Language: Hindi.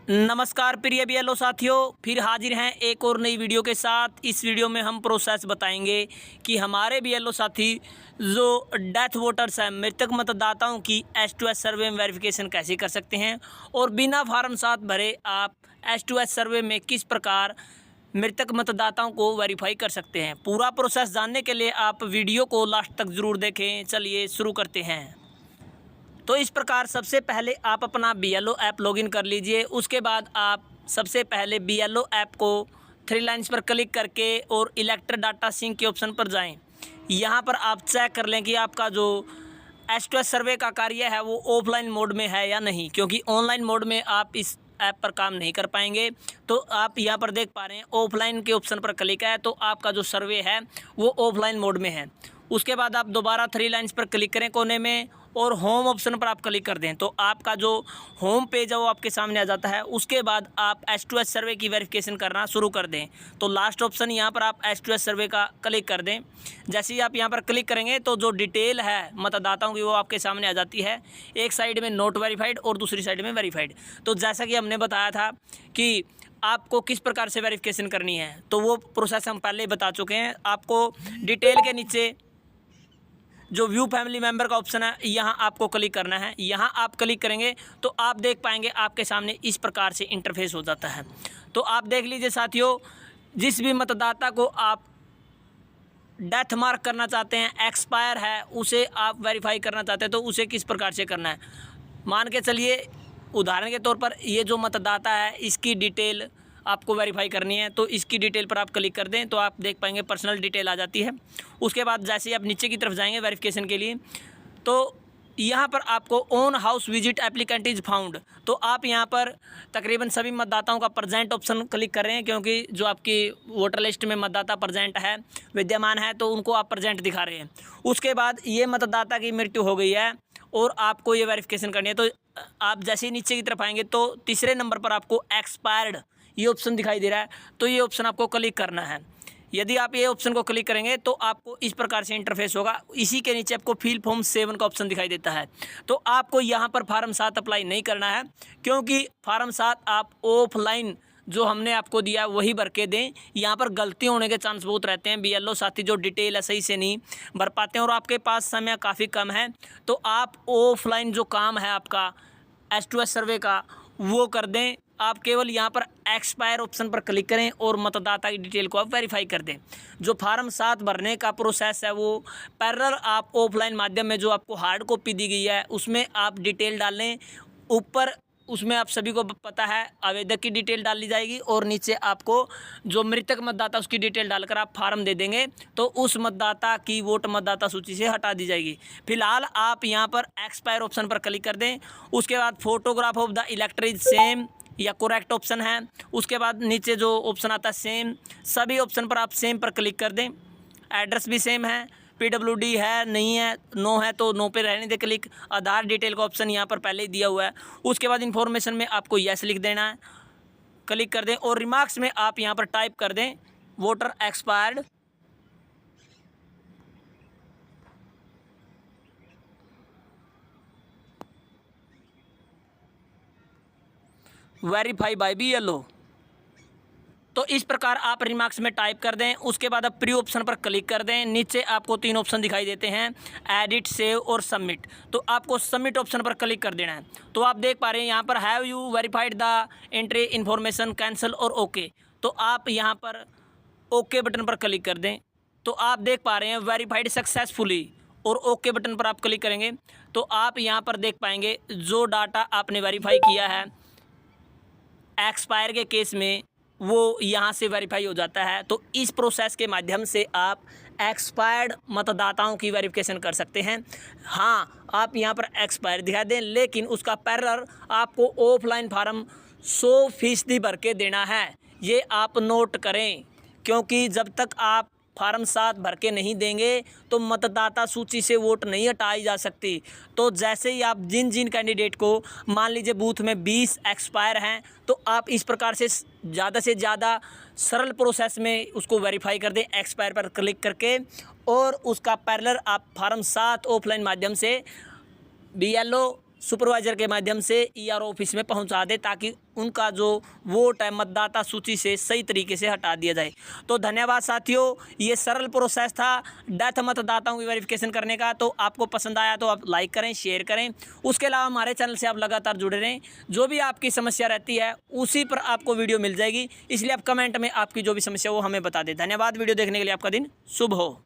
नमस्कार प्रिय बीएलओ साथियों, फिर हाजिर हैं एक और नई वीडियो के साथ। इस वीडियो में हम प्रोसेस बताएंगे कि हमारे बीएलओ साथी जो डेथ वोटर्स हैं, मृतक मतदाताओं की S2S सर्वे में वेरिफिकेशन कैसे कर सकते हैं और बिना फॉर्म 7 भरे आप S2S सर्वे में किस प्रकार मृतक मतदाताओं को वेरीफाई कर सकते हैं। पूरा प्रोसेस जानने के लिए आप वीडियो को लास्ट तक ज़रूर देखें। चलिए शुरू करते हैं। तो इस प्रकार सबसे पहले आप अपना बीएलओ ऐप लॉगिन कर लीजिए। उसके बाद आप सबसे पहले बीएलओ ऐप को 3 लाइन्स पर क्लिक करके और इलेक्ट्र डाटा सिंक के ऑप्शन पर जाएं। यहाँ पर आप चेक कर लें कि आपका जो S2S सर्वे का कार्य है वो ऑफलाइन मोड में है या नहीं, क्योंकि ऑनलाइन मोड में आप इस ऐप पर काम नहीं कर पाएंगे। तो आप यहाँ पर देख पा रहे हैं ऑफलाइन के ऑप्शन पर क्लिक है, तो आपका जो सर्वे है वो ऑफलाइन मोड में है। उसके बाद आप दोबारा 3 लाइन्स पर क्लिक करें कोने में और होम ऑप्शन पर आप क्लिक कर दें, तो आपका जो होम पेज है वो आपके सामने आ जाता है। उसके बाद आप S2S सर्वे की वेरिफिकेशन करना शुरू कर दें। तो लास्ट ऑप्शन यहाँ पर आप S2S सर्वे का क्लिक कर दें। जैसे ही आप यहाँ पर क्लिक करेंगे तो जो डिटेल है मतदाताओं की वो आपके सामने आ जाती है। एक साइड में नॉट वेरीफाइड और दूसरी साइड में वेरीफाइड। तो जैसा कि हमने बताया था कि आपको किस प्रकार से वेरिफिकेशन करनी है, तो वो प्रोसेस हम पहले ही बता चुके हैं। आपको डिटेल के नीचे जो व्यू फैमिली मेंबर का ऑप्शन है यहाँ आपको क्लिक करना है। यहाँ आप क्लिक करेंगे तो आप देख पाएंगे आपके सामने इस प्रकार से इंटरफेस हो जाता है। तो आप देख लीजिए साथियों, जिस भी मतदाता को आप डेथ मार्क करना चाहते हैं, एक्सपायर है, उसे आप वेरीफाई करना चाहते हैं तो उसे किस प्रकार से करना है। मान के चलिए उदाहरण के तौर पर ये जो मतदाता है इसकी डिटेल आपको वेरीफाई करनी है, तो इसकी डिटेल पर आप क्लिक कर दें तो आप देख पाएंगे पर्सनल डिटेल आ जाती है। उसके बाद जैसे ही आप नीचे की तरफ जाएंगे वेरिफिकेशन के लिए, तो यहाँ पर आपको on house visit applicant is found, तो आप यहाँ पर तकरीबन सभी मतदाताओं का प्रेजेंट ऑप्शन क्लिक कर रहे हैं, क्योंकि जो आपकी वोटर लिस्ट में मतदाता प्रेजेंट है, विद्यमान है, तो उनको आप प्रेजेंट दिखा रहे हैं। उसके बाद ये मतदाता की मृत्यु हो गई है और आपको ये वेरिफिकेशन करनी है, तो आप जैसे ही नीचे की तरफ आएंगे तो तीसरे नंबर पर आपको एक्सपायर्ड ये ऑप्शन दिखाई दे रहा है, तो ये ऑप्शन आपको क्लिक करना है। यदि आप ये ऑप्शन को क्लिक करेंगे तो आपको इस प्रकार से इंटरफेस होगा। इसी के नीचे आपको फिल फॉर्म 7 का ऑप्शन दिखाई देता है। तो आपको यहाँ पर फॉर्म 7 अप्लाई नहीं करना है, क्योंकि फॉर्म 7 आप ऑफलाइन जो हमने आपको दिया वही भर के दें। यहाँ पर गलती होने के चांस बहुत रहते हैं। बीएलओ साथी जो डिटेल है सही से नहीं भर पाते हैं और आपके पास समय काफ़ी कम है, तो आप ऑफलाइन जो काम है आपका S2S सर्वे का वो कर दें। आप केवल यहाँ पर एक्सपायर ऑप्शन पर क्लिक करें और मतदाता की डिटेल को आप वेरीफाई कर दें। जो फॉर्म 7 भरने का प्रोसेस है वो पैरेलल आप ऑफलाइन माध्यम में जो आपको हार्ड कॉपी दी गई है उसमें आप डिटेल डालें। ऊपर उसमें आप सभी को पता है आवेदक की डिटेल डाली जाएगी और नीचे आपको जो मृतक मतदाता उसकी डिटेल डालकर आप फार्म दे देंगे, तो उस मतदाता की वोट मतदाता सूची से हटा दी जाएगी। फिलहाल आप यहाँ पर एक्सपायर ऑप्शन पर क्लिक कर दें। उसके बाद photograph of the इलेक्टर is same या करेक्ट ऑप्शन है। उसके बाद नीचे जो ऑप्शन आता है सेम, सभी ऑप्शन पर आप सेम पर क्लिक कर दें। एड्रेस भी सेम है, PWD है नहीं है, नो है तो नो पे रहने दे क्लिक। आधार डिटेल का ऑप्शन यहाँ पर पहले ही दिया हुआ है। उसके बाद इन्फॉर्मेशन में आपको यस लिख देना है, क्लिक कर दें और रिमार्क्स में आप यहाँ पर टाइप कर दें voter expired verify by BLO. तो इस प्रकार आप रिमार्क्स में टाइप कर दें। उसके बाद आप प्री ऑप्शन पर क्लिक कर दें। नीचे आपको 3 ऑप्शन दिखाई देते हैं, एडिट, सेव और सबमिट। तो आपको सबमिट ऑप्शन पर क्लिक कर देना है। तो आप देख पा रहे हैं यहाँ पर have you verified the entry information, cancel और ओके। तो आप यहाँ पर ओके बटन पर क्लिक कर दें। तो आप देख पा रहे हैं वेरीफाइड सक्सेसफुली और ओके बटन पर आप क्लिक करेंगे तो आप यहाँ पर देख पाएंगे जो डाटा आपने वेरीफाई किया है एक्सपायर के केस में वो यहाँ से वेरीफाई हो जाता है। तो इस प्रोसेस के माध्यम से आप एक्सपायर्ड मतदाताओं की वेरिफिकेशन कर सकते हैं। हाँ, आप यहाँ पर एक्सपायर दिखा दें, लेकिन उसका पैरेलल आपको ऑफलाइन फार्म 100% भर के देना है। ये आप नोट करें, क्योंकि जब तक आप फॉर्म 7 भर के नहीं देंगे तो मतदाता सूची से वोट नहीं हटाई जा सकती। तो जैसे ही आप जिन जिन कैंडिडेट को मान लीजिए बूथ में 20 एक्सपायर हैं, तो आप इस प्रकार से ज़्यादा सरल प्रोसेस में उसको वेरीफाई कर दें एक्सपायर पर क्लिक करके, और उसका पैरेलल आप फॉर्म 7 ऑफलाइन माध्यम से बीएलओ सुपरवाइज़र के माध्यम से ईआरओ ऑफिस में पहुंचा दे, ताकि उनका जो वोट है मतदाता सूची से सही तरीके से हटा दिया जाए। तो धन्यवाद साथियों, ये सरल प्रोसेस था डेथ मतदाताओं की वेरिफिकेशन करने का। तो आपको पसंद आया तो आप लाइक करें, शेयर करें। उसके अलावा हमारे चैनल से आप लगातार जुड़े रहें। जो भी आपकी समस्या रहती है उसी पर आपको वीडियो मिल जाएगी, इसलिए आप कमेंट में आपकी जो भी समस्या वो हमें बता दें। धन्यवाद वीडियो देखने के लिए, आपका दिन शुभ हो।